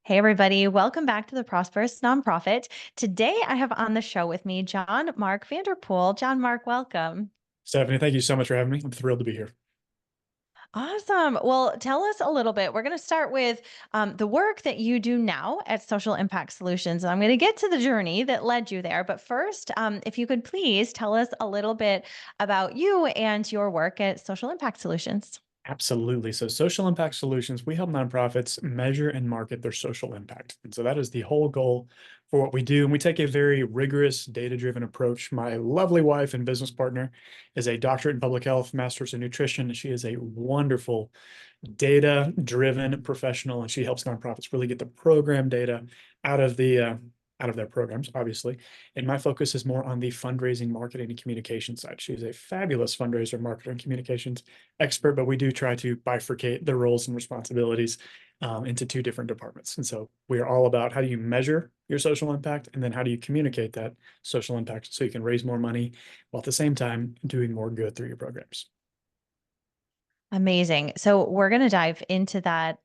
Hey, everybody. Welcome back to the Prosperous Nonprofit. Today, I have on the show with me Mark Vanderpool. Mark, welcome. Stephanie, thank you so much for having me. I'm thrilled to be here. Awesome. Well, tell us a little bit. We're going to start with the work that you do now at Social Impact Solutions. And I'm going to get to the journey that led you there. But first, if you could please tell us a little bit about you and your work at Social Impact Solutions. Absolutely. So, social impact solutions, we help nonprofits measure and market their social impact. And so, that is the whole goal for what we do. And we take a very rigorous, data driven approach. My lovely wife and business partner is a doctorate in public health, master's in nutrition. She is a wonderful data driven professional, and she helps nonprofits really get the program data out of the out of their programs, obviously. And my focus is more on the fundraising, marketing, and communication side. She's a fabulous fundraiser, marketer, and communications expert, but we do try to bifurcate the roles and responsibilities into two different departments. And so we are all about how do you measure your social impact, and then how do you communicate that social impact so you can raise more money while at the same time doing more good through your programs. Amazing. So we're going to dive into that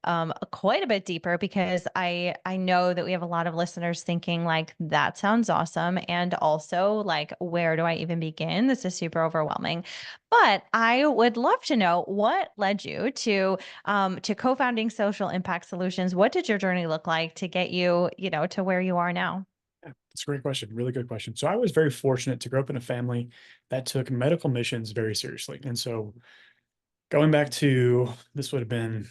quite a bit deeper because I know that we have a lot of listeners thinking like that sounds awesome, and also like where do I even begin? This is super overwhelming. But I would love to know what led you to co-founding Social Impact Solutions. What did your journey look like to get you, to where you are now? Yeah, that's a great question. Really good question. So I was very fortunate to grow up in a family that took medical missions very seriously. And so going back to this would have been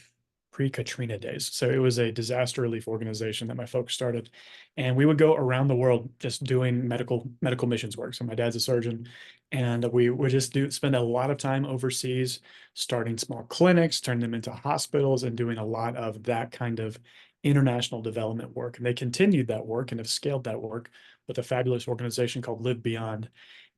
pre-Katrina days. So it was a disaster relief organization that my folks started. And we would go around the world just doing medical missions work. So my dad's a surgeon, and we would just spend a lot of time overseas, starting small clinics, turning them into hospitals, and doing a lot of that kind of international development work. And they continued that work and have scaled that work with a fabulous organization called Live Beyond.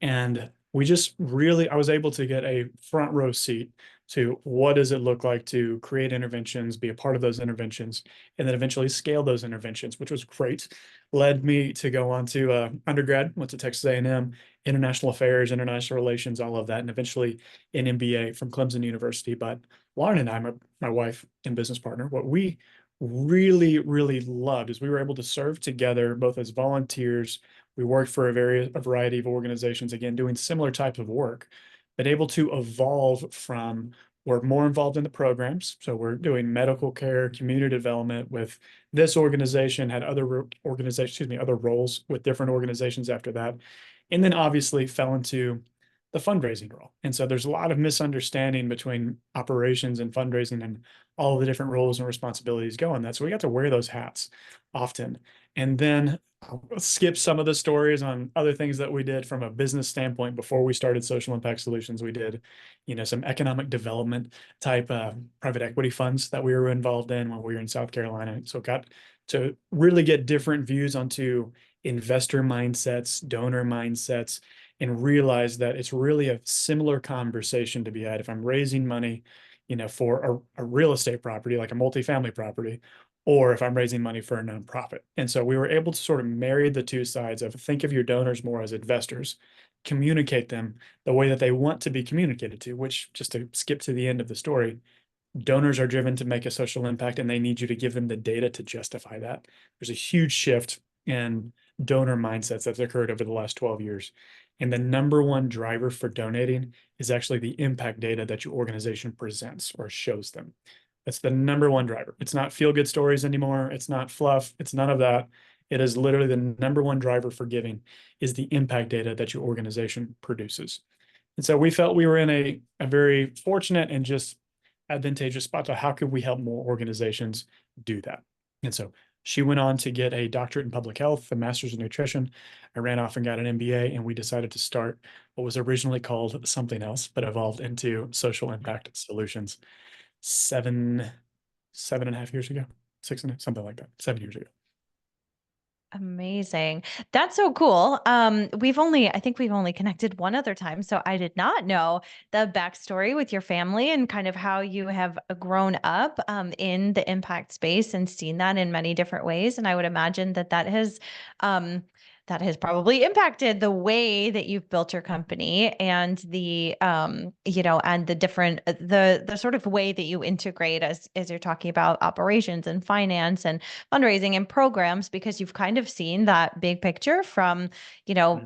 And we just really, I was able to get a front row seat to what does it look like to create interventions, be a part of those interventions, and then eventually scale those interventions, which was great. Led me to go on to undergrad, went to Texas A&M, international affairs, international relations, all of that, and eventually an MBA from Clemson University. But Lauren and I, my wife and business partner, what we really, really loved is we were able to serve together both as volunteers. We worked for a variety of organizations, again, doing similar type of work, but able to evolve from we're more involved in the programs. So we're doing medical care, community development with this organization, had other organizations, excuse me, other roles with different organizations after that. And then obviously fell into the fundraising role. And so there's a lot of misunderstanding between operations and fundraising and all of the different roles and responsibilities go in that. So we got to wear those hats often. And then I'll skip some of the stories on other things that we did from a business standpoint before we started Social Impact Solutions. We did, some economic development type private equity funds that we were involved in when we were in South Carolina. So got to really get different views onto investor mindsets, donor mindsets, and realize that it's really a similar conversation to be had if I'm raising money, for a real estate property, like a multifamily property, or if I'm raising money for a nonprofit. And so we were able to sort of marry the two sides of think of your donors more as investors, communicate them the way that they want to be communicated to, which, just to skip to the end of the story, donors are driven to make a social impact, and they need you to give them the data to justify that. There's a huge shift in donor mindsets that's occurred over the last 12 years. And the number one driver for donating is actually the impact data that your organization presents or shows them. That's the number one driver. It's not feel good stories anymore. It's not fluff. It's none of that. It is literally the number one driver for giving is the impact data that your organization produces. And so we felt we were in a very fortunate and just advantageous spot to how could we help more organizations do that. And so she went on to get a doctorate in public health, a master's in nutrition. I ran off and got an MBA, and we decided to start what was originally called something else, but evolved into Social Impact Solutions 7.5 years ago, six and something like that, 7 years ago. Amazing. That's so cool. I think we've only connected one other time. So I did not know the backstory with your family and kind of how you have grown up in the impact space and seen that in many different ways. And I would imagine that that has that has probably impacted the way that you've built your company and the and the different the sort of way that you integrate as you're talking about operations and finance and fundraising and programs, because you've kind of seen that big picture from,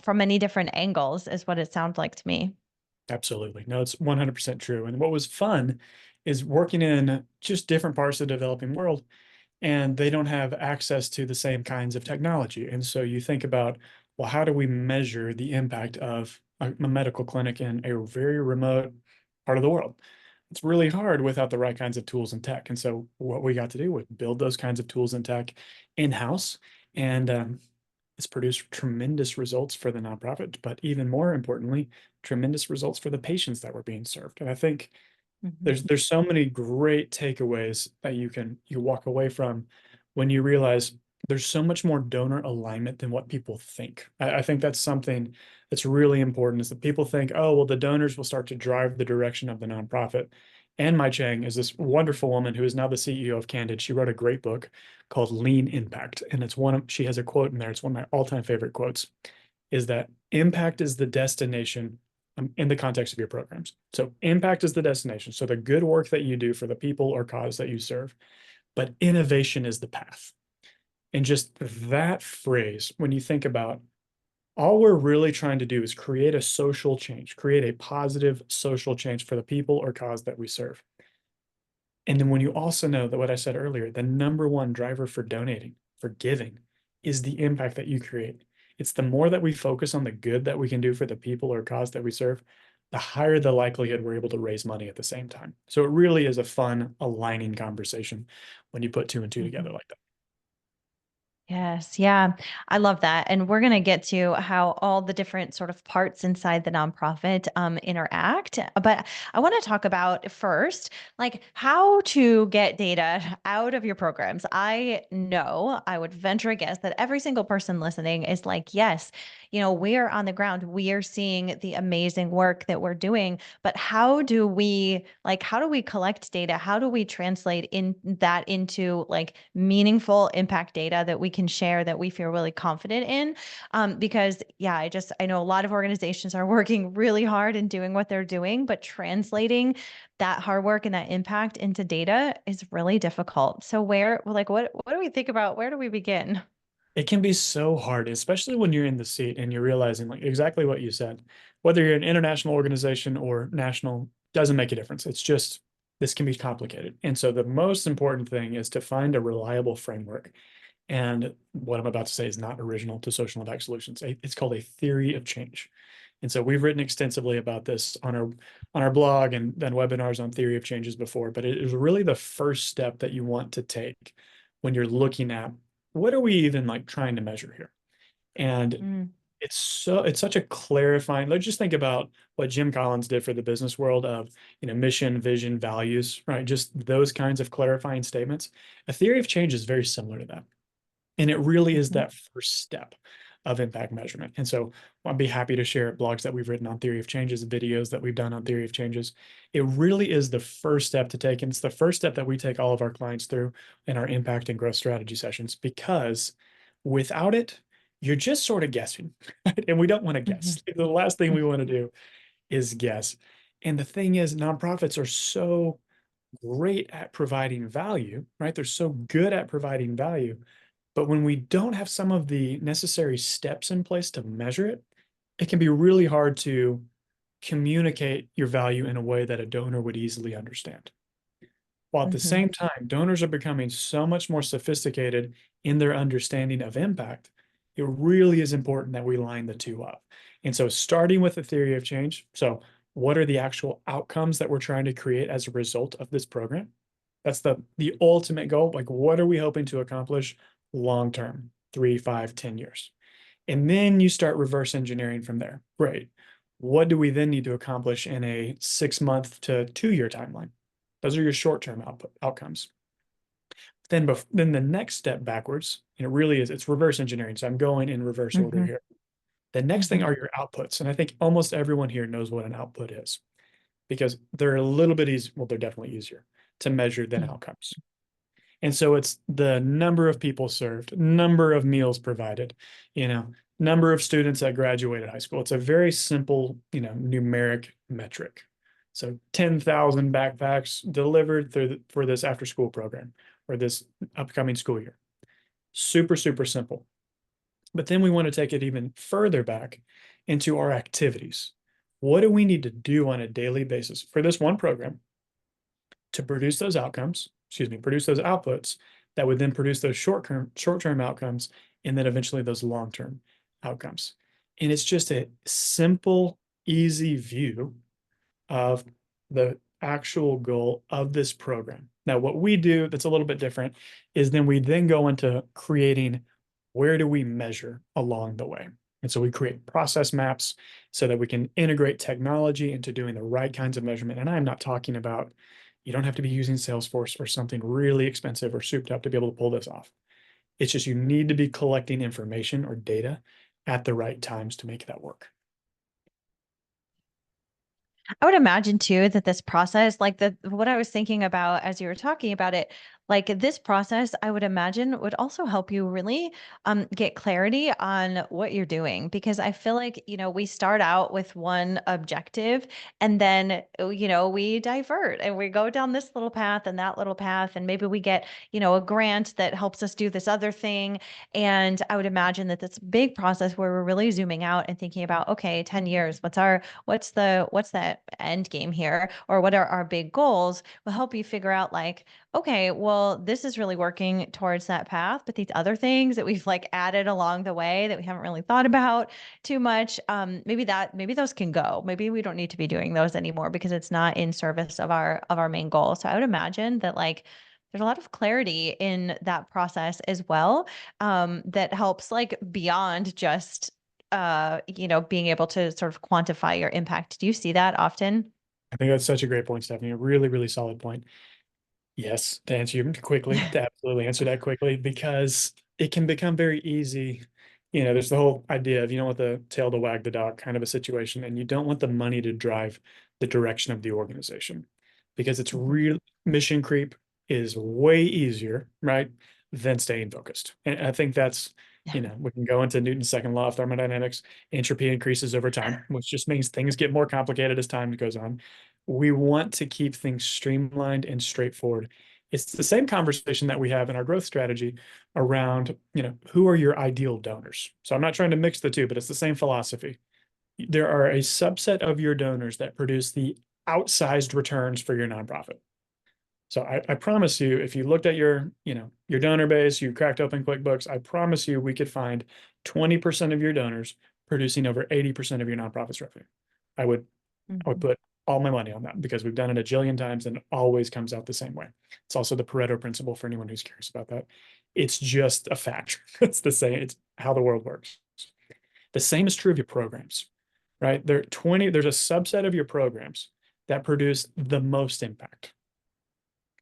from many different angles, is what it sounds like to me. Absolutely. No, it's 100% true. And what was fun is working in just different parts of the developing world, and they don't have access to the same kinds of technology. And so you think about, well, how do we measure the impact of a medical clinic in a very remote part of the world? It's really hard without the right kinds of tools and tech. And so what we got to do was build those kinds of tools and tech in-house. And it's produced tremendous results for the nonprofit, but even more importantly, tremendous results for the patients that were being served. And I think Mhm. there's so many great takeaways that you walk away from when you realize there's so much more donor alignment than what people think. I think that's something that's really important, is that people think, oh, well, the donors will start to drive the direction of the nonprofit. And Mai Chang is this wonderful woman who is now the CEO of Candid. She wrote a great book called Lean Impact. And she has a quote in there. It's one of my all-time favorite quotes, is that impact is the destination in the context of your programs. So impact is the destination. So the good work that you do for the people or cause that you serve, but innovation is the path. And just that phrase, when you think about, all we're really trying to do is create a social change, create a positive social change for the people or cause that we serve. And then when you also know that what I said earlier, the number one driver for donating, for giving, is the impact that you create. It's the more that we focus on the good that we can do for the people or cause that we serve, the higher the likelihood we're able to raise money at the same time. So it really is a fun, aligning conversation when you put two and two together like that. Yes. Yeah. I love that. And we're going to get to how all the different sort of parts inside the nonprofit interact. But I want to talk about first, like how to get data out of your programs. I know, I would venture a guess that every single person listening is like, yes, we are on the ground. We are seeing the amazing work that we're doing. But how do we collect data? How do we translate into like meaningful impact data that we can share, that we feel really confident in? Because yeah, I know a lot of organizations are working really hard and doing what they're doing, but translating that hard work and that impact into data is really difficult. So what do we think about? Where do we begin? It can be so hard, especially when you're in the seat and you're realizing, like, exactly what you said. Whether you're an international organization or national, doesn't make a difference. It's just, this can be complicated. And so the most important thing is to find a reliable framework. And what I'm about to say is not original to social impact solutions. It's called a theory of change. And so we've written extensively about this on our blog and done webinars on theory of changes before, but it is really the first step that you want to take when you're looking at, what are we even like trying to measure here? And Mm, it's such a clarifying, let's just think about what Jim Collins did for the business world of, mission, vision, values, right? Just those kinds of clarifying statements. A theory of change is very similar to that. And it really is mhm, that first step of impact measurement. And so I'd be happy to share blogs that we've written on theory of changes, videos that we've done on theory of changes. It really is the first step to take. And it's the first step that we take all of our clients through in our impact and growth strategy sessions, because without it, you're just sort of guessing. Right? And we don't want to mhm, guess. The last thing we want to do is guess. And the thing is, nonprofits are so great at providing value, right? They're so good at providing value, but when we don't have some of the necessary steps in place to measure it, it can be really hard to communicate your value in a way that a donor would easily understand. While at the mhm, same time, donors are becoming so much more sophisticated in their understanding of impact, it really is important that we line the two up. And so, starting with the theory of change. So, what are the actual outcomes that we're trying to create as a result of this program? That's the ultimate goal. Like, what are we hoping to accomplish long term, 3, 5, 10 years? And then you start reverse engineering from there. Great. What do we then need to accomplish in a 6 month to 2 year timeline? Those are your short-term outcomes. Then the next step backwards, and it really is, it's reverse engineering. So I'm going in reverse order mhm, here. The next thing mhm, are your outputs. And I think almost everyone here knows what an output is, because they're a little bit easier. Well, they're definitely easier to measure than mhm, outcomes. And so it's the number of people served, number of meals provided, you know, number of students that graduated high school. It's a very simple, numeric metric. So 10,000 backpacks delivered for this after school program or this upcoming school year. Super, super simple. But then we want to take it even further back into our activities. What do we need to do on a daily basis for this one program to produce those outcomes, produce those outputs that would then produce those short-term outcomes, and then eventually those long-term outcomes. And it's just a simple, easy view of the actual goal of this program. Now, what we do that's a little bit different is then we then go into creating where do we measure along the way. And so we create process maps so that we can integrate technology into doing the right kinds of measurement. And I'm not talking about, you don't have to be using Salesforce or something really expensive or souped up to be able to pull this off. It's just you need to be collecting information or data at the right times to make that work. I would imagine too that this process, like what I was thinking about as you were talking about it, like this process, I would imagine would also help you really get clarity on what you're doing. Because I feel like, we start out with one objective and then, we divert and we go down this little path and that little path. And maybe we get, a grant that helps us do this other thing. And I would imagine that this big process where we're really zooming out and thinking about, okay, 10 years, what's that end game here, or what are our big goals, will help you figure out like, okay, well, this is really working towards that path, but these other things that we've like added along the way that we haven't really thought about too much, maybe those can go. Maybe we don't need to be doing those anymore because it's not in service of our main goal. So I would imagine that like there's a lot of clarity in that process as well, that helps like beyond just being able to sort of quantify your impact. Do you see that often? I think that's such a great point, Stephanie. A really, really solid point. Yes, to answer you quickly, to absolutely answer that quickly, because it can become very easy. There's the whole idea of you don't want the tail to wag the dog kind of a situation, and you don't want the money to drive the direction of the organization because it's Mhm. real mission creep is way easier, right, than staying focused. And I think that's, we can go into Newton's second law of thermodynamics. Entropy increases over time, which just means things get more complicated as time goes on. We want to keep things streamlined and straightforward. It's the same conversation that we have in our growth strategy around, who are your ideal donors? So I'm not trying to mix the two, but it's the same philosophy. There are a subset of your donors that produce the outsized returns for your nonprofit. So I promise you, if you looked at your donor base, you cracked open QuickBooks, I promise you we could find 20% of your donors producing over 80% of your nonprofit's revenue. I would I would Mhm. put all my money on that because we've done it a jillion times and it always comes out the same way. It's also the Pareto principle for anyone who's curious about that. It's just a fact. It's the same. It's how the world works. The same is true of your programs, right? There's a subset of your programs that produce the most impact,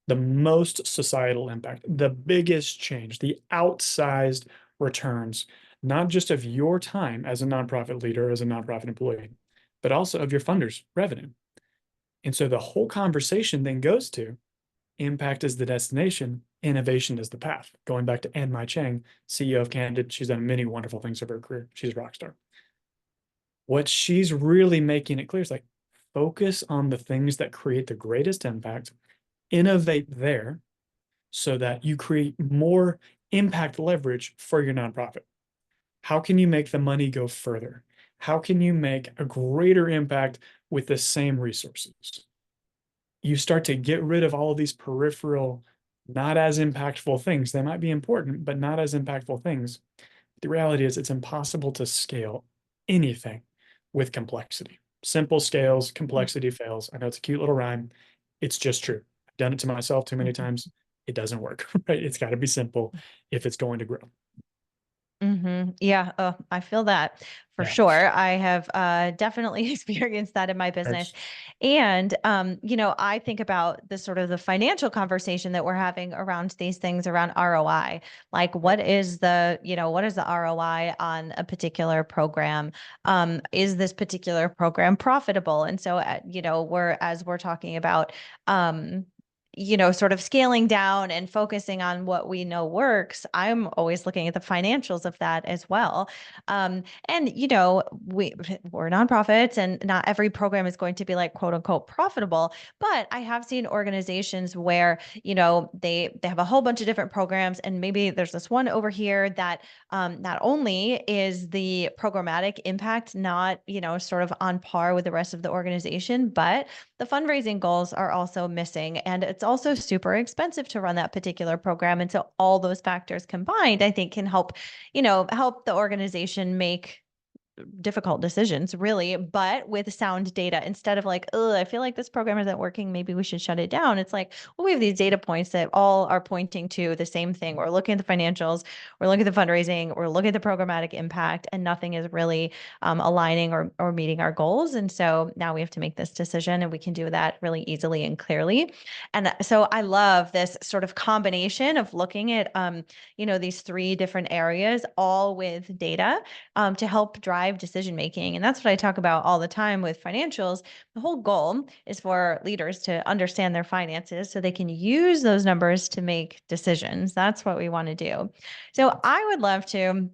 the most societal impact, the biggest change, the outsized returns, not just of your time as a nonprofit leader, as a nonprofit employee, but also of your funders' revenue. And so the whole conversation then goes to impact is the destination, innovation is the path. Going back to Anne Mai Chang, CEO of Candid, she's done many wonderful things of her career. She's a rock star. What she's really making it clear is like focus on the things that create the greatest impact, innovate there so that you create more impact leverage for your nonprofit. How can you make the money go further? How can you make a greater impact with the same resources? You start to get rid of all of these peripheral, not as impactful things. They might be important, but not as impactful things. The reality is it's impossible to scale anything with complexity. Simple scales, complexity fails. I know it's a cute little rhyme. It's just true. I've done it to myself too many Mhm. times. It doesn't work, right? It's got to be simple if it's going to grow. Yeah, I feel that for Yeah. sure. I have definitely experienced that in my business. Right. And I think about the sort of the financial conversation that we're having around these things around ROI. Like what is the ROI on a particular program? Is this particular program profitable? And so we're talking about sort of scaling down and focusing on what we know works, I'm always looking at the financials of that as well. And we're nonprofits, and not every program is going to be like quote unquote profitable. But I have seen organizations where they have a whole bunch of different programs, and maybe there's this one over here that not only is the programmatic impact not sort of on par with the rest of the organization, but the fundraising goals are also missing, and it's also super expensive to run that particular program. And so all those factors combined, I think, can help the organization make difficult decisions, really, but with sound data. Instead of like, oh, I feel like this program isn't working, maybe we should shut it down. It's like, well, we have these data points that all are pointing to the same thing. We're looking at the financials, we're looking at the fundraising, we're looking at the programmatic impact, and nothing is really aligning or meeting our goals. And so now we have to make this decision, and we can do that really easily and clearly. And so I love this sort of combination of looking at these three different areas, all with data, to help drive decision making. And that's what I talk about all the time with financials. The whole goal is for leaders to understand their finances so they can use those numbers to make decisions. That's what we want to do. So I would love to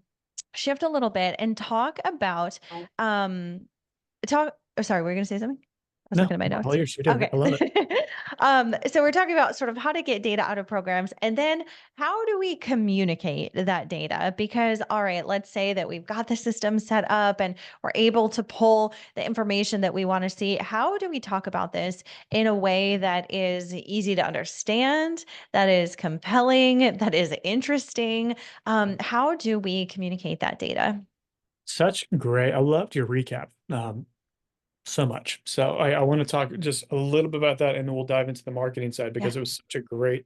shift a little bit and talk about talk oh, sorry, were you going to say something? I was No, looking at my all notes. yours. You're doing it. Okay. I love it. So we're talking about sort of how to get data out of programs, and then how do we communicate that data? Because, all right, let's say that we've got the system set up and we're able to pull the information that we want to see. How do we talk about this in a way that is easy to understand, that is compelling, that is interesting? How do we communicate that data? Such great. I loved your recap. So much. So I want to talk just a little bit about that, and then we'll dive into the marketing side Yeah. because it was such a great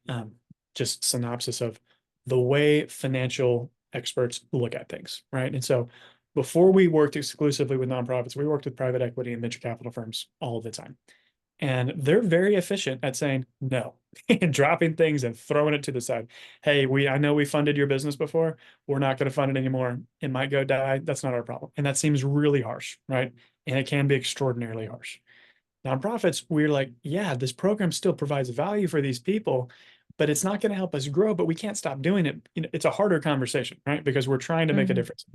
um, just synopsis of the way financial experts look at things, right? And so before we worked exclusively with nonprofits, we worked with private equity and venture capital firms all the time. And they're very efficient at saying no, and dropping things and throwing it to the side. Hey, I know we funded your business before. We're not going to fund it anymore. It might go die. That's not our problem. And that seems really harsh, right? And it can be extraordinarily harsh. Nonprofits, we're like, yeah, this program still provides value for these people, but it's not going to help us grow, but we can't stop doing it. It's a harder conversation, right? Because we're trying to make a Hmm. difference.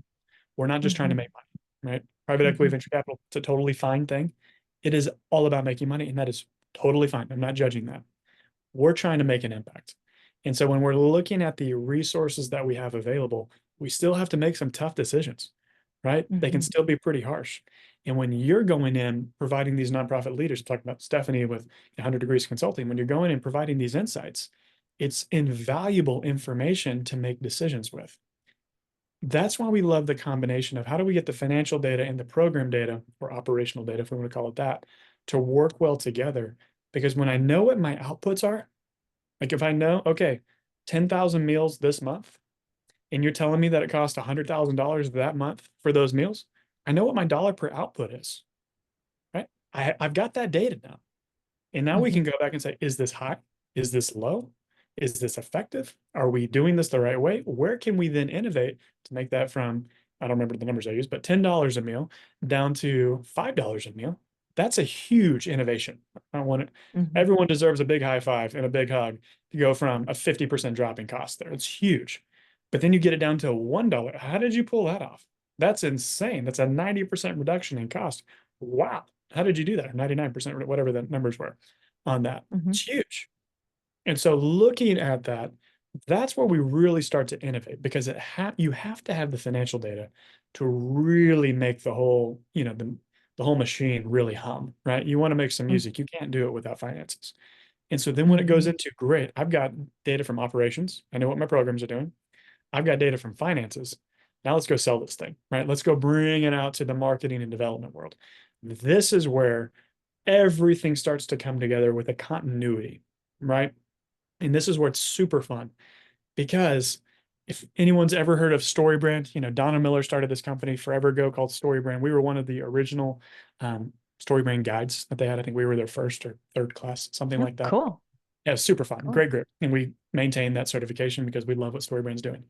We're not just trying to Hmm. make money, right? Private equity, Hmm. venture capital, it's a totally fine thing. It is all about making money, and that is totally fine. I'm not judging that. We're trying to make an impact. And so when we're looking at the resources that we have available, we still have to make some tough decisions, right? They can Hmm. still be pretty harsh. And when you're going in providing these nonprofit leaders, talking about Stephanie with 100 Degrees Consulting, when you're going in providing these insights, it's invaluable information to make decisions with. That's why we love the combination of how do we get the financial data and the program data, or operational data, if we want to call it that, to work well together. Because when I know what my outputs are, like if I know, okay, 10,000 meals this month, and you're telling me that it costs $100,000 that month for those meals, I know what my dollar per output is, right? I've got that data now. And now we Hmm. can go back and say, is this high? Is this low? Is this effective? Are we doing this the right way? Where can we then innovate to make that from, I don't remember the numbers I used, but $10 a meal down to $5 a meal? That's a huge innovation. I want it. Hmm. Everyone deserves a big high five and a big hug to go from a 50% drop in cost there. It's huge. But then you get it down to $1. How did you pull that off? That's insane. That's a 90% reduction in cost. Wow. How did you do that? Or 99%, whatever the numbers were on that. Hmm. It's huge. And so looking at that, that's where we really start to innovate, because you have to have the financial data to really make the whole, the whole machine really hum, right? You want to make some music. You can't do it without finances. And so then when it goes Hmm. into, great, I've got data from operations. I know what my programs are doing. I've got data from finances. Now let's go sell this thing, right? Let's go bring it out to the marketing and development world. This is where everything starts to come together with a continuity, right? And this is where it's super fun, because if anyone's ever heard of StoryBrand, Donna Miller started this company forever ago called StoryBrand. We were one of the original StoryBrand guides that they had. I think we were their first or third class, something Oh, like that. cool. Yeah, super fun, Cool. great group. And we maintain that certification because we love what StoryBrand's doing.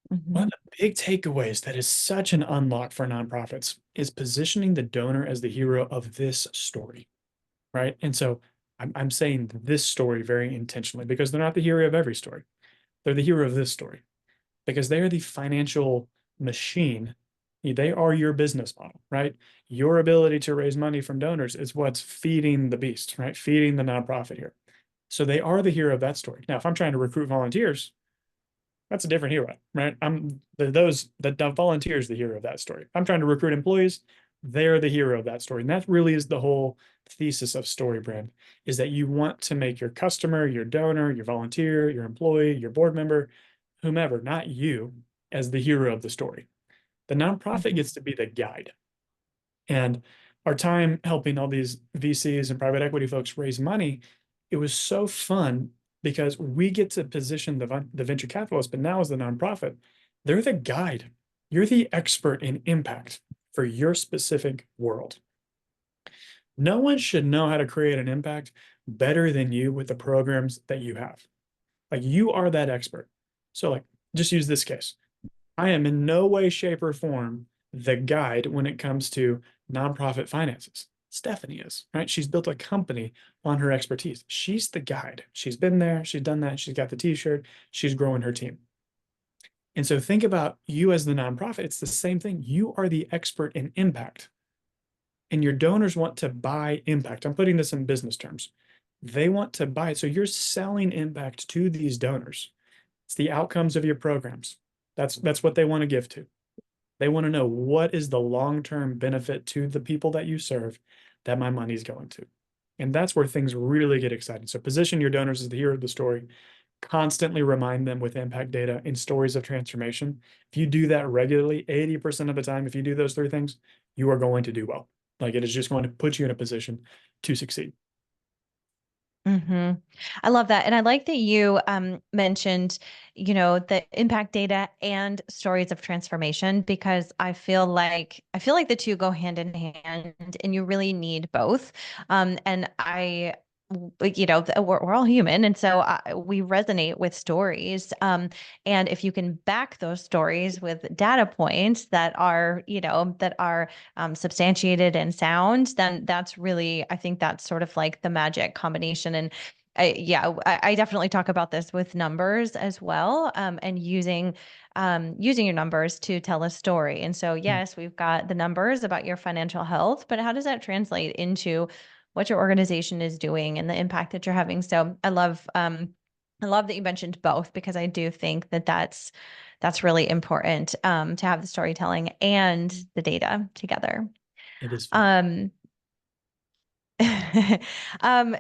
Hmm. One of the big takeaways that is such an unlock for nonprofits is positioning the donor as the hero of this story, right? And so I'm saying this story very intentionally because they're not the hero of every story. They're the hero of this story because they are the financial machine. They are your business model, right? Your ability to raise money from donors is what's feeding the beast, right? Feeding the nonprofit here. So they are the hero of that story. Now, if I'm trying to recruit volunteers, that's a different hero, right? The volunteers the hero of that story. If I'm trying to recruit employees, they're the hero of that story. And that really is the whole thesis of story brand, is that you want to make your customer, your donor, your volunteer, your employee, your board member, whomever, not you, as the hero of the story. The nonprofit Mhm. gets to be the guide. And our time helping all these VCs and private equity folks raise money, it was so fun because we get to position the venture capitalist, but now as the nonprofit, they're the guide. You're the expert in impact for your specific world. No one should know how to create an impact better than you with the programs that you have. Like you are that expert. So like just use this case. I am in no way, shape, or form the guide when it comes to nonprofit finances. Stephanie is, right? She's built a company on her expertise. She's the guide. She's been there, she's done that, she's got the t-shirt, she's growing her team. And so think about you as the nonprofit. It's the same thing. You are the expert in impact, and your donors want to buy impact. I'm putting this in business terms. They want to buy it. So you're selling impact to these donors. It's the outcomes of your programs. That's what they want to give to. They want to know what is the long-term benefit to the people that you serve that my money is going to. And that's where things really get exciting. So position your donors as the hero of the story, constantly remind them with impact data and stories of transformation. If you do that regularly, 80% of the time, if you do those three things, you are going to do well. Like it is just going to put you in a position to succeed. Hmm. I love that. And I like that you mentioned, the impact data and stories of transformation, because I feel like the two go hand in hand and you really need both. And we're all human. And so we resonate with stories. And if you can back those stories with data points that are substantiated and sound, then I think that's sort of like the magic combination. And I definitely talk about this with numbers as well, and using your numbers to tell a story. And so, yes, we've got the numbers about your financial health, but how does that translate into what your organization is doing and the impact that you're having? So, I love that you mentioned both, because I do think that that's really important, to have the storytelling and the data together. It is fun. Um,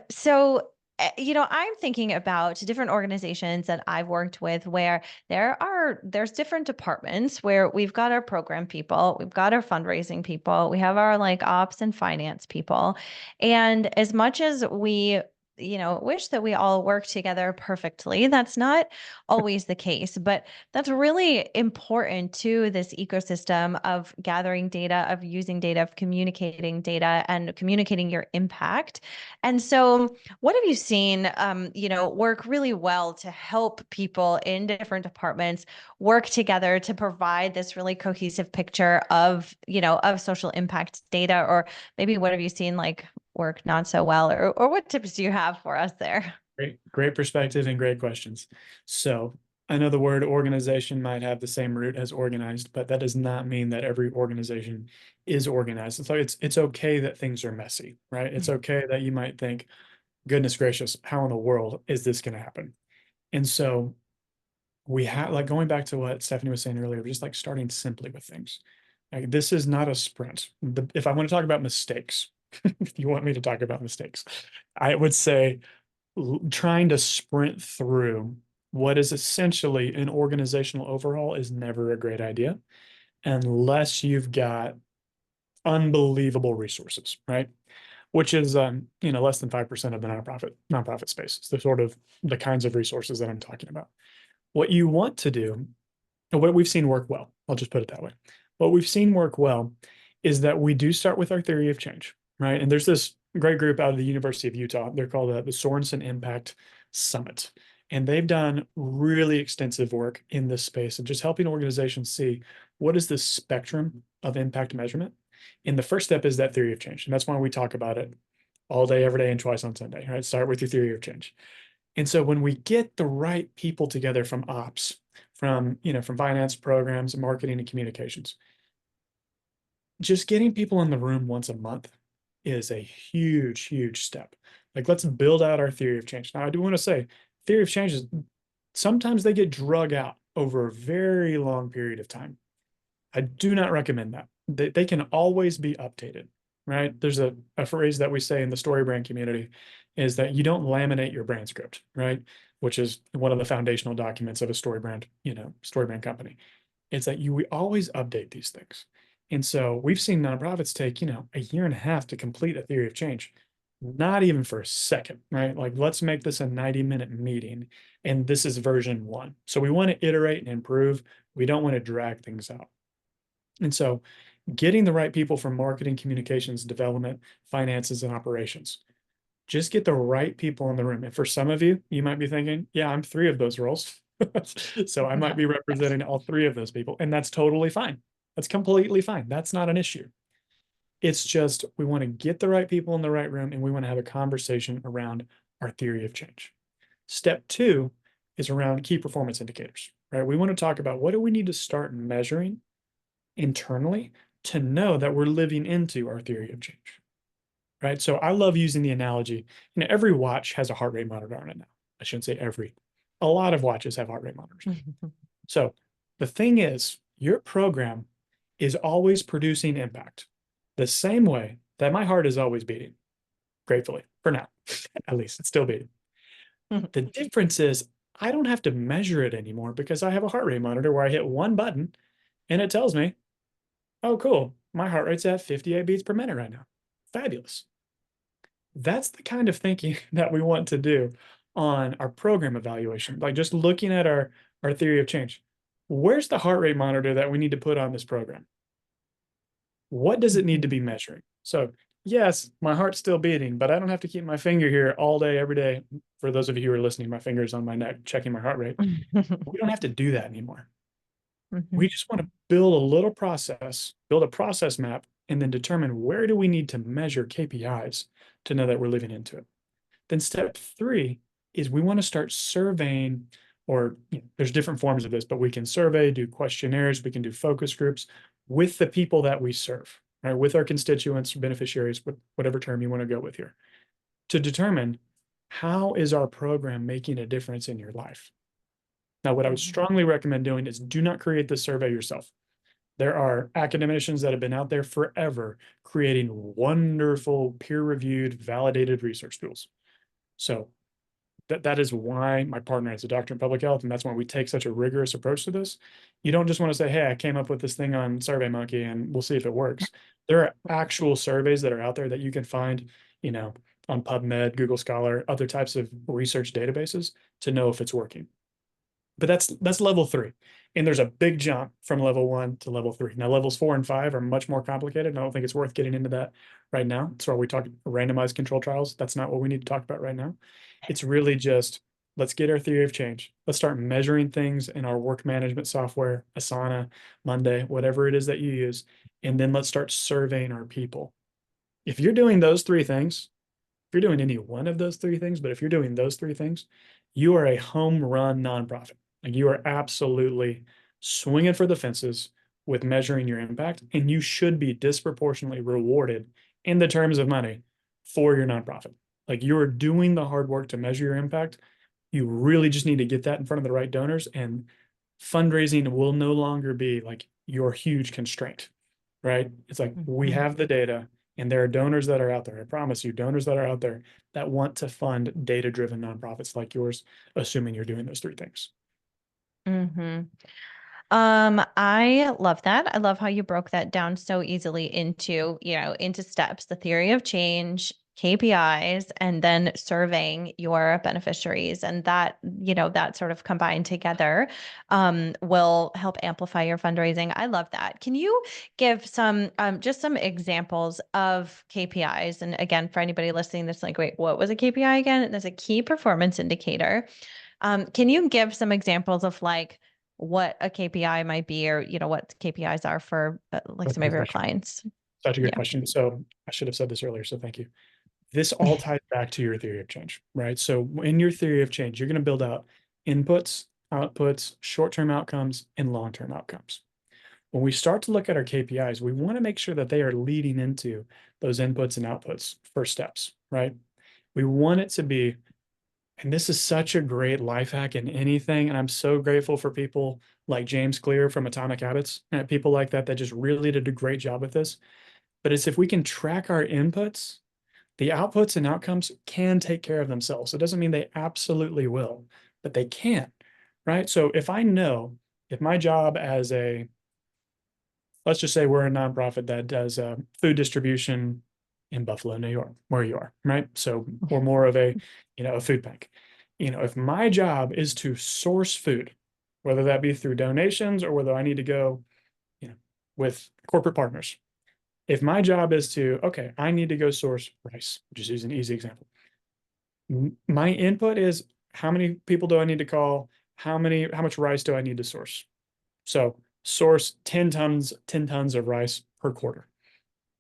I'm thinking about different organizations that I've worked with where there's different departments where we've got our program people, we've got our fundraising people, we have our like ops and finance people. And as much as we wish that we all work together perfectly, that's not always the case, but that's really important to this ecosystem of gathering data, of using data, of communicating data, and communicating your impact. And so, what have you seen, work really well to help people in different departments work together to provide this really cohesive picture of social impact data? Or maybe what have you seen like work not so well, or what tips do you have for us there? Great perspective and great questions. So I know the word organization might have the same root as organized, but that does not mean that every organization is organized. So it's okay that things are messy, right? It's okay that you might think, goodness gracious, how in the world is this going to happen? And so we have, like, going back to what Stephanie was saying earlier, just like starting simply with things. Like this is not a sprint. If I want to talk about mistakes, if you want me to talk about mistakes, I would say trying to sprint through what is essentially an organizational overhaul is never a great idea unless you've got unbelievable resources, right? Which is less than 5% of the nonprofit space. It's the sort of the kinds of resources that I'm talking about. What you want to do, and what we've seen work well, I'll just put it that way. What we've seen work well is that we do start with our theory of change, right? And there's this great group out of the University of Utah. They're called the Sorensen Impact Summit. And they've done really extensive work in this space of just helping organizations see what is the spectrum of impact measurement. And the first step is that theory of change. And that's why we talk about it all day, every day, and twice on Sunday, right? Start with your theory of change. And so when we get the right people together from ops, from finance programs, marketing, and communications, just getting people in the room once a month is a huge, huge step. Like, let's build out our theory of change. Now, I do want to say, theory of change is sometimes they get drug out over a very long period of time. I do not recommend that. They can always be updated, right? There's a phrase that we say in the story brand community is that you don't laminate your brand script, right? Which is one of the foundational documents of a story brand company. It's that we always update these things. And so we've seen nonprofits take, a year and a half to complete a theory of change, not even for a second, right? Like, let's make this a 90-minute meeting, and this is version one. So we want to iterate and improve. We don't want to drag things out. And so getting the right people from marketing, communications, development, finances, and operations. Just get the right people in the room. And for some of you, you might be thinking, yeah, I'm three of those roles. So I might be representing all three of those people. And that's totally fine. That's completely fine. That's not an issue. It's just we want to get the right people in the right room, and we want to have a conversation around our theory of change. Step two is around key performance indicators, right? We want to talk about what do we need to start measuring internally to know that we're living into our theory of change, right? So I love using the analogy, every watch has a heart rate monitor on it now. I shouldn't say every, a lot of watches have heart rate monitors. So the thing is, your program is always producing impact the same way that my heart is always beating, gratefully, for now, at least it's still beating. The difference is I don't have to measure it anymore because I have a heart rate monitor where I hit one button and it tells me, oh, cool, my heart rate's at 58 beats per minute right now. Fabulous. That's the kind of thinking that we want to do on our program evaluation, like just looking at our theory of change. Where's the heart rate monitor that we need to put on this program? What does it need to be measuring? So yes, my heart's still beating, but I don't have to keep my finger here all day, every day. For those of you who are listening, my finger's on my neck, checking my heart rate. We don't have to do that anymore. We just want to build a process map, and then determine where do we need to measure KPIs to know that we're living into it. Then step three is we want to start surveying, or there's different forms of this, but we can survey, do questionnaires, we can do focus groups with the people that we serve, right? With our constituents, beneficiaries, whatever term you want to go with here, to determine how is our program making a difference in your life. Now, what I would strongly recommend doing is do not create this survey yourself. There are academicians that have been out there forever creating wonderful, peer-reviewed, validated research tools. So that is why my partner is a doctor in public health, and that's why we take such a rigorous approach to this. You don't just want to say, hey, I came up with this thing on SurveyMonkey and we'll see if it works. There are actual surveys that are out there that you can find, on PubMed, Google Scholar, other types of research databases to know if it's working. But that's level three. And there's a big jump from level one to level three. Now, levels 4 and 5 are much more complicated. And I don't think it's worth getting into that right now. That's why we talk randomized control trials. That's not what we need to talk about right now. It's really just, let's get our theory of change. Let's start measuring things in our work management software, Asana, Monday, whatever it is that you use. And then let's start surveying our people. If you're doing those three things, if you're doing any one of those three things, but if you're doing those three things, you are a home run nonprofit. Like, you are absolutely swinging for the fences with measuring your impact, and you should be disproportionately rewarded in the terms of money for your nonprofit. Like, you are doing the hard work to measure your impact. You really just need to get that in front of the right donors, and fundraising will no longer be like your huge constraint, right? It's like, we have the data, and there are donors that are out there. I promise you, donors that are out there that want to fund data-driven nonprofits like yours, assuming you're doing those three things. Mm-hmm. I love that. I love how you broke that down so easily into steps, the theory of change, KPIs, and then surveying your beneficiaries. And that sort of combined together, will help amplify your fundraising. I love that. Can you give just some examples of KPIs? And again, for anybody listening that's like, wait, what was a KPI again? That's a key performance indicator. Can you give some examples of like what a KPI might be, or what KPIs are for like That's some a of good your question. clients? Such a good Yeah. question. So I should have said this earlier, so thank you. This all ties back to your theory of change, right? So in your theory of change, you're going to build out inputs, outputs, short-term outcomes, and long-term outcomes. When we start to look at our KPIs, we want to make sure that they are leading into those inputs and outputs, first steps, right? We want it to be, and this is such a great life hack in anything. And I'm so grateful for people like James Clear from Atomic Habits and people like that that just really did a great job with this. But it's if we can track our inputs, the outputs and outcomes can take care of themselves. It doesn't mean they absolutely will, but they can, right? So if I know if my job as a, let's just say we're a nonprofit that does food distribution in Buffalo, New York, where you are, right? So we're more of a, a food bank. If my job is to source food, whether that be through donations or whether I need to go, with corporate partners. If my job is to, okay, I need to go source rice, just use an easy example. My input is how many people do I need to call? How much rice do I need to source? So source 10 tons of rice per quarter.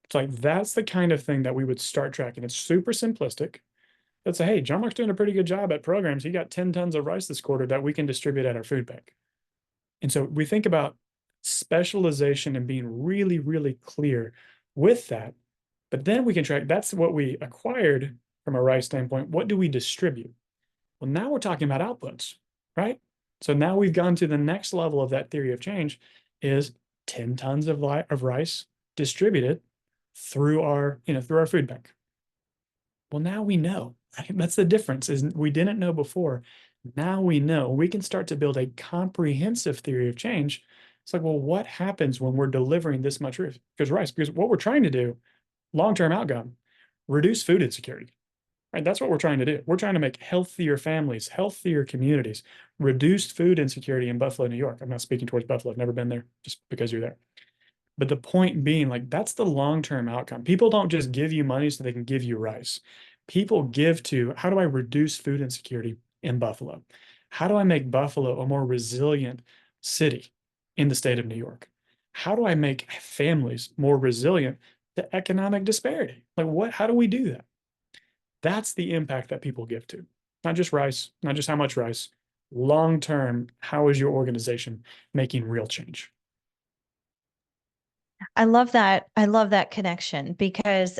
It's like that's the kind of thing that we would start tracking. It's super simplistic. Let's say, hey, John Mark's doing a pretty good job at programs. He got 10 tons of rice this quarter that we can distribute at our food bank. And so we think about specialization and being really, really clear with that. But then we can track, that's what we acquired from a rice standpoint. What do we distribute? Well, now we're talking about outputs, right? So now we've gone to the next level of that theory of change is 10 tons of rice distributed through our food bank. Well, now we know, right? That's the difference is we didn't know before. Now we know we can start to build a comprehensive theory of change. It's like, well, what happens when we're delivering this much rice? Because what we're trying to do, long-term outcome, reduce food insecurity. Right? That's what we're trying to do. We're trying to make healthier families, healthier communities, reduced food insecurity in Buffalo, New York. I'm not speaking towards Buffalo. I've never been there just because you're there. But the point being, like, that's the long-term outcome. People don't just give you money so they can give you rice. People give to, how do I reduce food insecurity in Buffalo? How do I make Buffalo a more resilient city in the state of New York? How do I make families more resilient to economic disparity? How do we do that? That's the impact that people give to. Not just rice, not just how much rice. Long term, how is your organization making real change? I love that. I love that connection because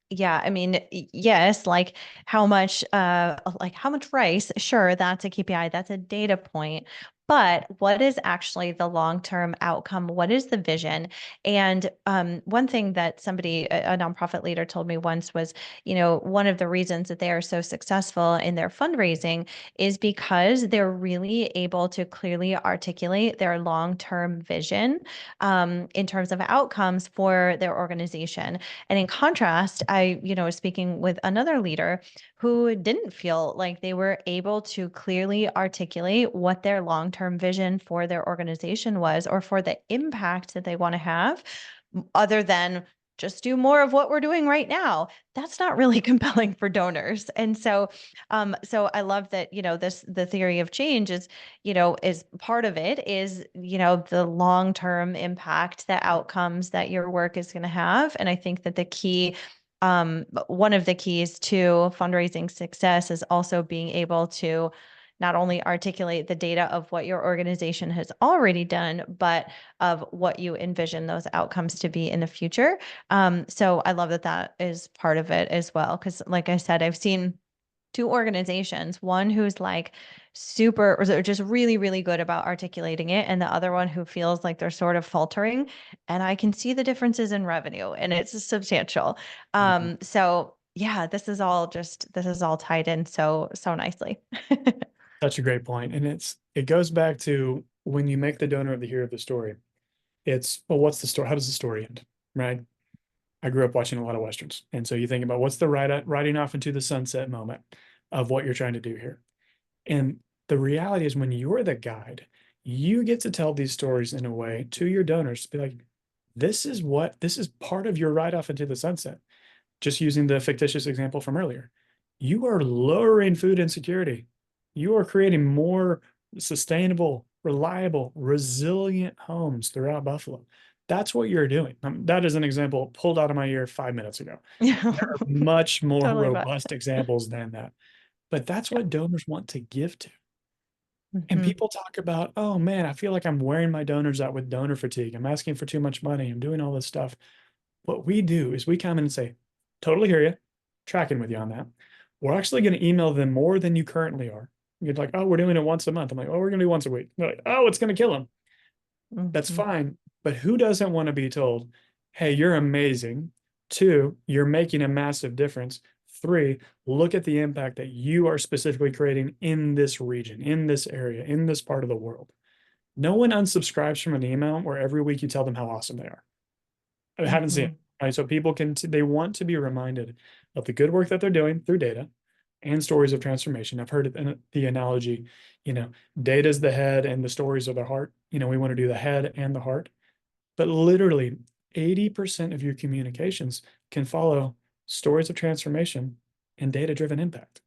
yeah, I mean, yes, like how much rice, sure, that's a KPI, that's a data point. But what is actually the long-term outcome? What is the vision? And one thing that a nonprofit leader told me once was, one of the reasons that they are so successful in their fundraising is because they're really able to clearly articulate their long-term vision in terms of outcomes for their organization. And in contrast, was speaking with another leader who didn't feel like they were able to clearly articulate what their long-term vision for their organization was or for the impact that they want to have, other than just do more of what we're doing right now. That's not really compelling for donors. And so I love that, the theory of change is part of it is, the long-term impact, the outcomes that your work is going to have. And I think that one of the keys to fundraising success is also being able to not only articulate the data of what your organization has already done, but of what you envision those outcomes to be in the future. So I love that that is part of it as well. Because like I said, I've seen two organizations, one who's like super, or just really, really good about articulating it, and the other one who feels like they're sort of faltering. And I can see the differences in revenue, and it's substantial. Mhm. So yeah, this is all tied in so nicely. Such a great point. And it goes back to when you make the donor the hero of the story. It's, well, what's the story? How does the story end? Right. I grew up watching a lot of Westerns. And so you think about what's the riding off into the sunset moment of what you're trying to do here. And the reality is when you're the guide, you get to tell these stories in a way to your donors to be like, this is part of your ride off into the sunset. Just using the fictitious example from earlier, you are lowering food insecurity. You are creating more sustainable, reliable, resilient homes throughout Buffalo. That's what you're doing. That is an example pulled out of my ear 5 minutes ago. Yeah. There are much more Totally fine. robust examples than that. But that's Yeah. what donors want to give to. And Hmm. people talk about, oh man, I feel like I'm wearing my donors out with donor fatigue. I'm asking for too much money. I'm doing all this stuff. What we do is we come in and say, totally hear you, tracking with you on that. We're actually going to email them more than you currently are. You're like, oh, we're doing it once a month. I'm like, oh, we're going to do once a week. They're like, oh, it's going to kill them. That's Hmm. fine. But who doesn't want to be told, hey, you're amazing. Two, you're making a massive difference. Three, look at the impact that you are specifically creating in this region, in this area, in this part of the world. No one unsubscribes from an email where every week you tell them how awesome they are. I haven't seen it. Hmm. Right. So people they want to be reminded of the good work that they're doing through data and stories of transformation. I've heard the analogy, data is the head and the stories are the heart. We want to do the head and the heart. But literally 80% of your communications can follow stories of transformation and data-driven impact.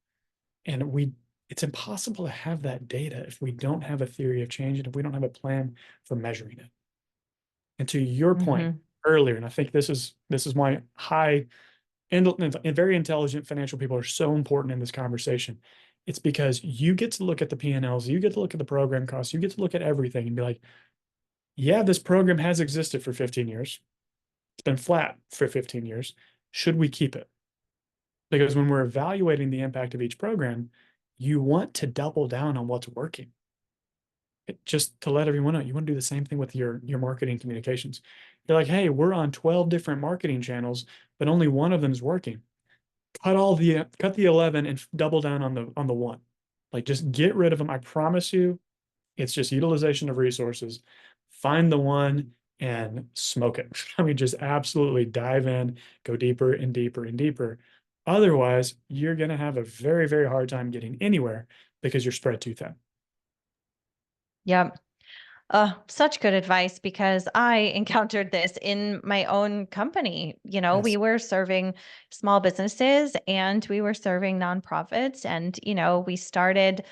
And it's impossible to have that data if we don't have a theory of change and if we don't have a plan for measuring it. And to your point Hmm. earlier, and I think this is why high and very intelligent financial people are so important in this conversation. It's because you get to look at the P&Ls, you get to look at the program costs, you get to look at everything and be like, yeah, this program has existed for 15 years. It's been flat for 15 years. Should we keep it? Because when we're evaluating the impact of each program, you want to double down on what's working. Just to let everyone know, you want to do the same thing with your marketing communications. You're like, hey, we're on 12 different marketing channels, but only one of them is working. Cut the 11 and double down on the one. Like just get rid of them. I promise you, it's just utilization of resources. Find the one and smoke it. I mean, just absolutely dive in, go deeper and deeper and deeper. Otherwise, you're going to have a very, very hard time getting anywhere because you're spread too thin. Yep. Such good advice because I encountered this in my own company. We Yes. were serving small businesses and we were serving nonprofits. And, we started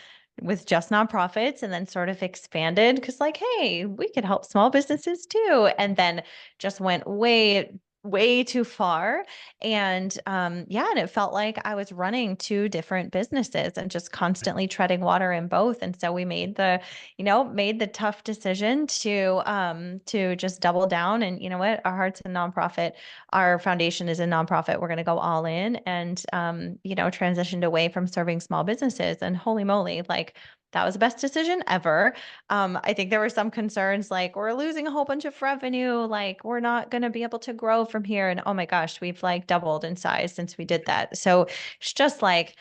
with just nonprofits and then sort of expanded because, like, hey, we could help small businesses too. And then just went way, way too far. And yeah, and it felt like I was running two different businesses and just constantly treading water in both. And so we made the tough decision to just double down. And you know what? Our heart's a nonprofit. Our foundation is a nonprofit. We're going to go all in and transitioned away from serving small businesses. And holy moly, like that was the best decision ever. I think there were some concerns like we're losing a whole bunch of revenue, like we're not going to be able to grow from here. And oh my gosh, we've like doubled in size since we did that. So it's just like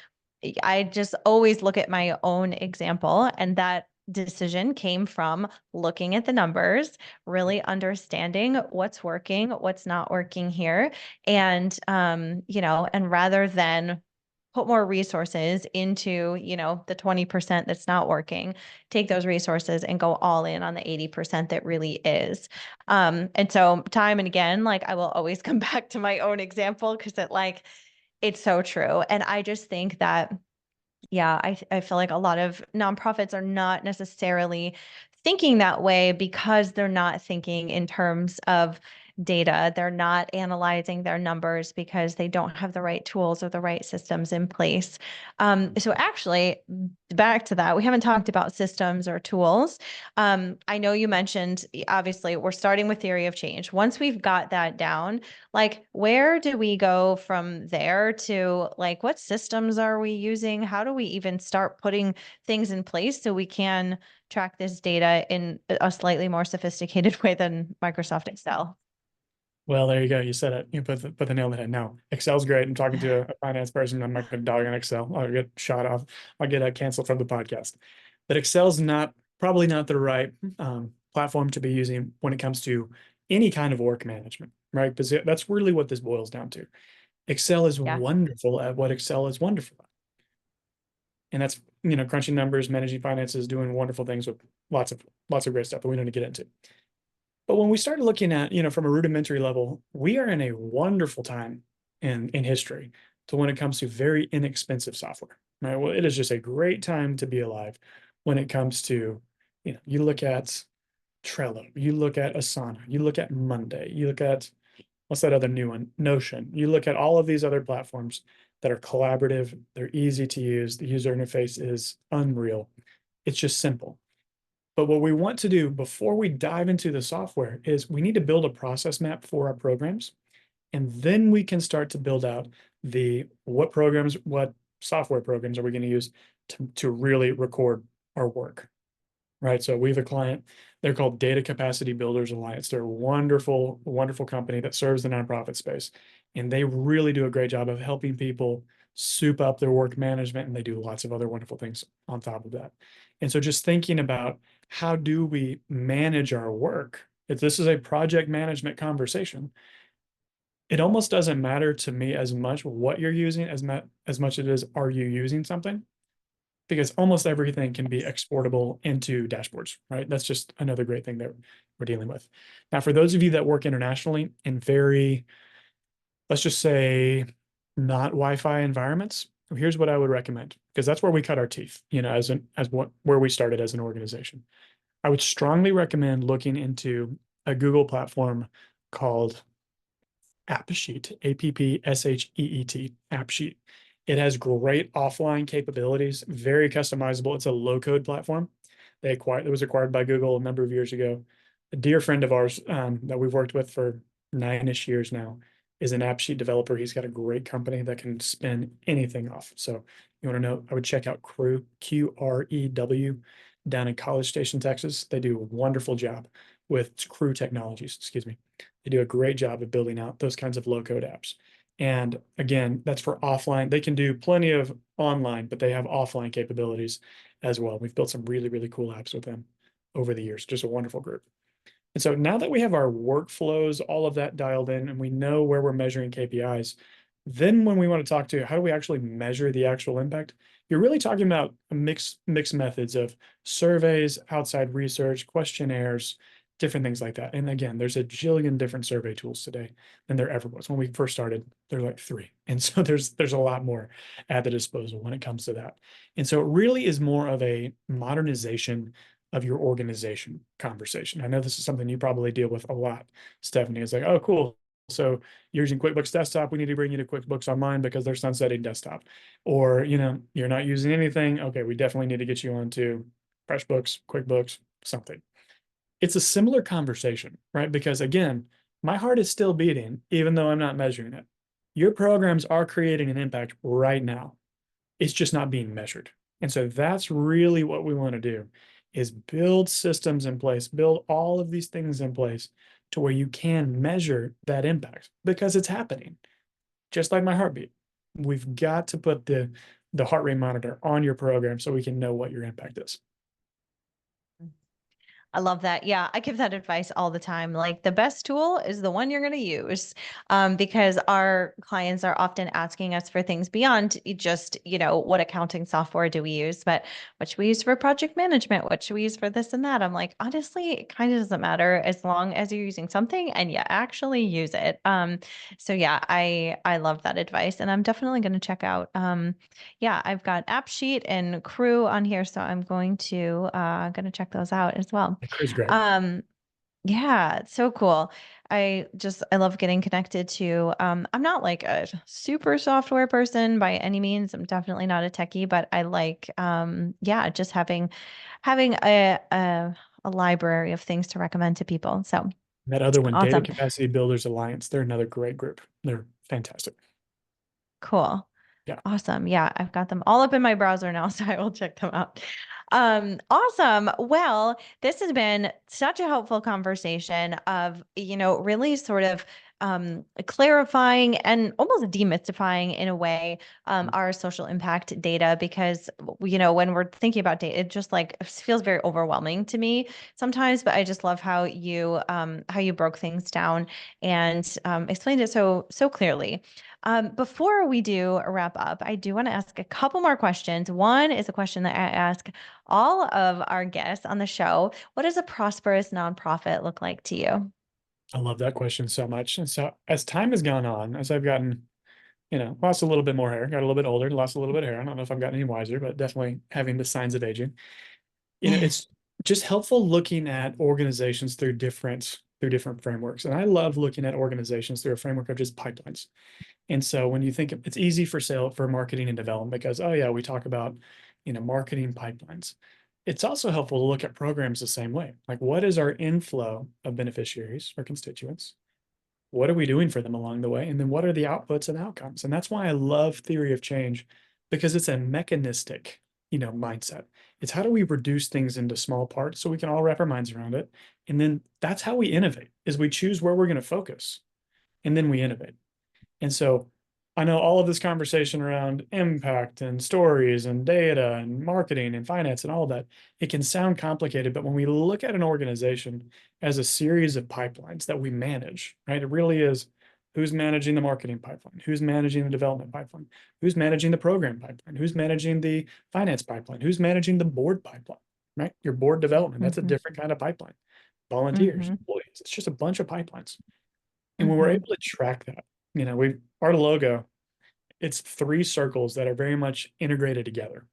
I just always look at my own example, and that decision came from looking at the numbers, really understanding what's working, what's not working here. And, and rather than put more resources into, the 20% that's not working, take those resources and go all in on the 80% that really is. And so time and again, like I will always come back to my own example because it's so true. And I just think that yeah, I feel like a lot of nonprofits are not necessarily thinking that way because they're not thinking in terms of data. They're not analyzing their numbers because they don't have the right tools or the right systems in place. So actually, back to that, we haven't talked about systems or tools. I know you mentioned, obviously, we're starting with theory of change. Once we've got that down, like where do we go from there to like what systems are we using? How do we even start putting things in place so we can track this data in a slightly more sophisticated way than Microsoft Excel? Well, there you go. You said it. You put the nail on the head. No, Excel's great. I'm talking to a finance person. I'm not going to dog on Excel. I'll get shot off. I'll get canceled from the podcast. But Excel's probably not the right platform to be using when it comes to any kind of work management, right? Because that's really what this boils down to. Excel is Yeah. wonderful at what Excel is wonderful at. And that's, crunching numbers, managing finances, doing wonderful things with lots of great stuff that we don't need to get into. But when we started looking at, from a rudimentary level, we are in a wonderful time in history to when it comes to very inexpensive software, right? Well, it is just a great time to be alive when it comes to, you look at Trello, you look at Asana, you look at Monday, you look at what's that other new one? Notion. You look at all of these other platforms that are collaborative, they're easy to use, the user interface is unreal. It's just simple. But what we want to do before we dive into the software is we need to build a process map for our programs. And then we can start to build out the what programs, what software programs are we going to use to really record our work, right? So we have a client, they're called Data Capacity Builders Alliance. They're a wonderful, wonderful company that serves the nonprofit space. And they really do a great job of helping people soup up their work management. And they do lots of other wonderful things on top of that. And so just thinking about how do we manage our work? If this is a project management conversation, it almost doesn't matter to me as much what you're using as much it is, are you using something? Because almost everything can be exportable into dashboards, right? That's just another great thing that we're dealing with. Now, for those of you that work internationally in very, let's just say, not Wi-Fi environments, here's what I would recommend, because that's where we cut our teeth, where we started as an organization. I would strongly recommend looking into a Google platform called AppSheet, AppSheet, AppSheet. It has great offline capabilities, very customizable. It's a low-code platform. It was acquired by Google a number of years ago. A dear friend of ours that we've worked with for 9-ish years now is an AppSheet developer. He's got a great company that can spin anything off. So you want to know, I would check out Crew, QREW, down in College Station, Texas. They do a wonderful job with Crew Technologies, excuse me. They do a great job of building out those kinds of low-code apps. And again, that's for offline. They can do plenty of online, but they have offline capabilities as well. We've built some really, really cool apps with them over the years. Just a wonderful group. And so now that we have our workflows, all of that dialed in, and we know where we're measuring KPIs, then when we want to talk to how do we actually measure the actual impact, you're really talking about a mixed methods of surveys, outside research, questionnaires, different things like that. And again, there's a jillion different survey tools today than there ever was. When we first started, there were like 3. And so there's a lot more at the disposal when it comes to that. And so it really is more of a modernization of your organization conversation. I know this is something you probably deal with a lot, Stephanie. It's like, oh, cool. So you're using QuickBooks Desktop. We need to bring you to QuickBooks Online because they're sunsetting desktop. Or, you're not using anything. Okay, we definitely need to get you onto FreshBooks, QuickBooks, something. It's a similar conversation, right? Because again, my heart is still beating, even though I'm not measuring it. Your programs are creating an impact right now. It's just not being measured. And so that's really what we want to do is build systems in place, build all of these things in place to where you can measure that impact because it's happening. Just like my heartbeat. We've got to put the heart rate monitor on your program so we can know what your impact is. I love that. Yeah, I give that advice all the time. Like the best tool is the one you're going to use, because our clients are often asking us for things beyond just, what accounting software do we use, but what should we use for project management? What should we use for this and that? I'm like, honestly, it kind of doesn't matter as long as you're using something and you actually use it. So yeah, I love that advice, and I'm definitely going to check out. Yeah, I've got AppSheet and Crew on here, so I'm going to check those out as well. It is great. Um, yeah, it's so cool. I love getting connected to I'm not like a super software person by any means. I'm definitely not a techie, but I like yeah, just having a library of things to recommend to people. So That other one, Data awesome. Capacity Builders Alliance, they're another great group. They're fantastic. Cool. Yeah. Awesome. Yeah, I've got them all up in my browser now, so I will check them out. Awesome. Well, this has been such a helpful conversation of, really sort of clarifying and almost demystifying in a way our social impact data because when we're thinking about data, it just like feels very overwhelming to me sometimes. But I just love how you broke things down and explained it so clearly. Before we do a wrap up, I do want to ask a couple more questions. One is a question that I ask all of our guests on the show. What does a prosperous nonprofit look like to you? I love that question so much. And so as time has gone on, as I've gotten, lost a little bit more hair, got a little bit older, lost a little bit of hair. I don't know if I've gotten any wiser, but definitely having the signs of aging. It's just helpful looking at organizations through different frameworks. And I love looking at organizations through a framework of just pipelines. And so when you think it's easy for marketing and development because, oh yeah, we talk about, marketing pipelines. It's also helpful to look at programs the same way. Like, what is our inflow of beneficiaries or constituents? What are we doing for them along the way? And then what are the outputs and outcomes? And that's why I love theory of change, because it's a mechanistic, mindset. It's how do we reduce things into small parts so we can all wrap our minds around it. And then that's how we innovate, is we choose where we're going to focus and then we innovate. And so I know all of this conversation around impact and stories and data and marketing and finance and all of that, it can sound complicated, but when we look at an organization as a series of pipelines that we manage, right? It really is who's managing the marketing pipeline, who's managing the development pipeline, who's managing the program pipeline, who's managing the finance pipeline, who's managing the board pipeline, right? Your board development, that's a Mhm. different kind of pipeline. Volunteers, Mhm. employees, it's just a bunch of pipelines. And when we're Mhm. able to track that, our logo, it's three circles that are very much integrated together.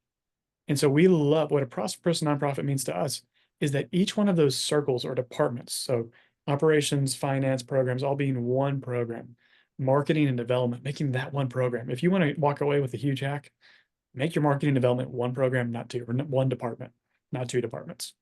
And so we love what a prosperous nonprofit means to us is that each one of those circles or departments, so operations, finance, programs, all being one program, marketing and development, making that one program. If you want to walk away with a huge hack, make your marketing and development one program, not two, or one department, not two departments.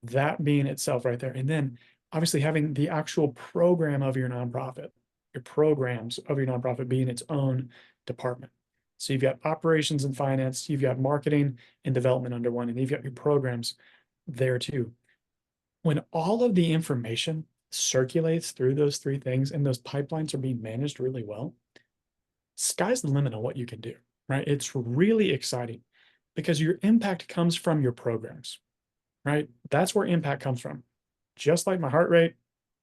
That being itself right there. And then obviously having the actual program of your nonprofit, your programs of your nonprofit being its own department. So you've got operations and finance, you've got marketing and development under one, and you've got your programs there too. When all of the information circulates through those three things and those pipelines are being managed really well, sky's the limit on what you can do, right? It's really exciting because your impact comes from your programs, right? That's where impact comes from. Just like my heart rate,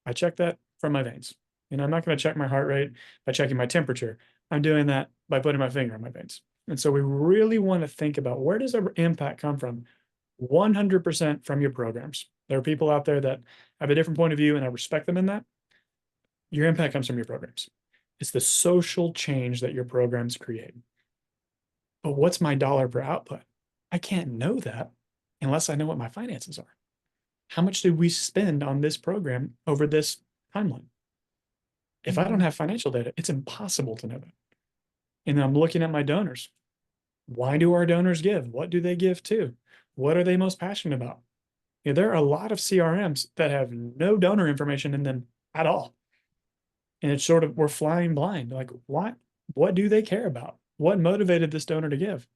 I check that from my veins. And I'm not going to check my heart rate by checking my temperature. I'm doing that by putting my finger on my veins. And so we really want to think about, where does our impact come from? 100% from your programs. There are people out there that have a different point of view, and I respect them in that. Your impact comes from your programs. It's the social change that your programs create. But what's my dollar per output? I can't know that unless I know what my finances are. How much did we spend on this program over this timeline? If I don't Mhm. have financial data, it's impossible to know that. And then I'm looking at my donors. Why do our donors give? What do they give to? What are they most passionate about? There are a lot of CRMs that have no donor information in them at all. And it's sort of, we're flying blind. Like, what do they care about? What motivated this donor to give?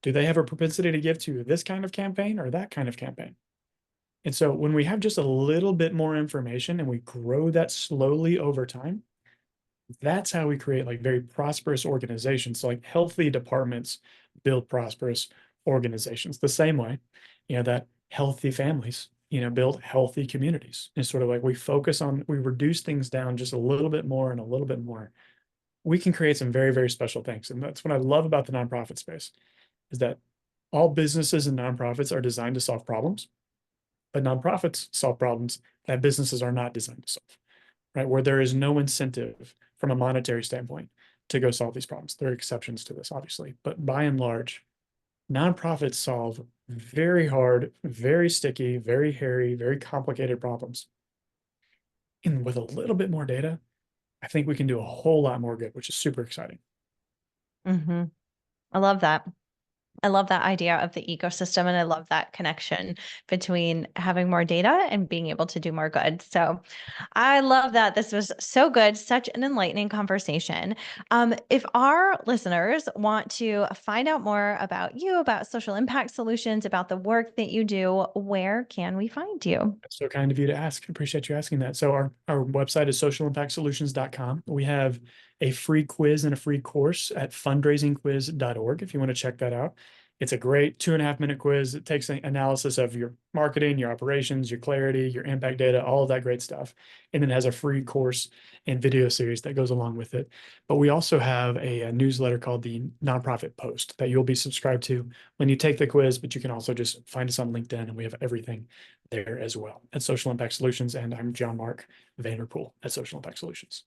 Do they have a propensity to give to this kind of campaign or that kind of campaign? And so when we have just a little bit more information and we grow that slowly over time, that's how we create like very prosperous organizations. So like healthy departments build prosperous organizations the same way, that healthy families, build healthy communities. It's sort of like we reduce things down just a little bit more and a little bit more. We can create some very, very special things. And that's what I love about the nonprofit space, is that all businesses and nonprofits are designed to solve problems, but nonprofits solve problems that businesses are not designed to solve, right? Where there is no incentive from a monetary standpoint to go solve these problems. There are exceptions to this, obviously, but by and large, nonprofits solve very hard, very sticky, very hairy, very complicated problems. And with a little bit more data, I think we can do a whole lot more good, which is super exciting. Mhm. I love that. I love that idea of the ecosystem, and I love that connection between having more data and being able to do more good. So I love that. This was so good, such an enlightening conversation. If our listeners want to find out more about you, about social impact solutions, about the work that you do, where can we find you? That's so kind of you to ask. Appreciate you asking that. So our website is socialimpactsolutions.com. We have a free quiz and a free course at fundraisingquiz.org if you want to check that out. It's a great 2.5 minute quiz. It takes an analysis of your marketing, your operations, your clarity, your impact data, all of that great stuff. And then has a free course and video series that goes along with it. But we also have a newsletter called the Nonprofit Post that you'll be subscribed to when you take the quiz, but you can also just find us on LinkedIn, and we have everything there as well at Social Impact Solutions. And I'm John Mark Vanderpool at Social Impact Solutions.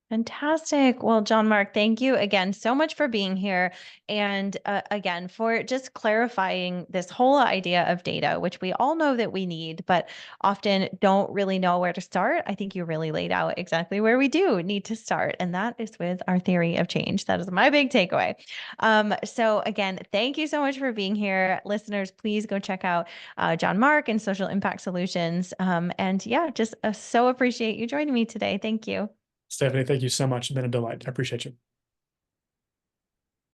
Fantastic. Well, John Mark, thank you again so much for being here. And again, for just clarifying this whole idea of data, which we all know that we need, but often don't really know where to start. I think you really laid out exactly where we do need to start. And that is with our theory of change. That is my big takeaway. So, again, thank you so much for being here. Listeners, please go check out John Mark and Social Impact Solutions. And yeah, just so appreciate you joining me today. Thank you. Stephanie, thank you so much. It's been a delight. I appreciate you.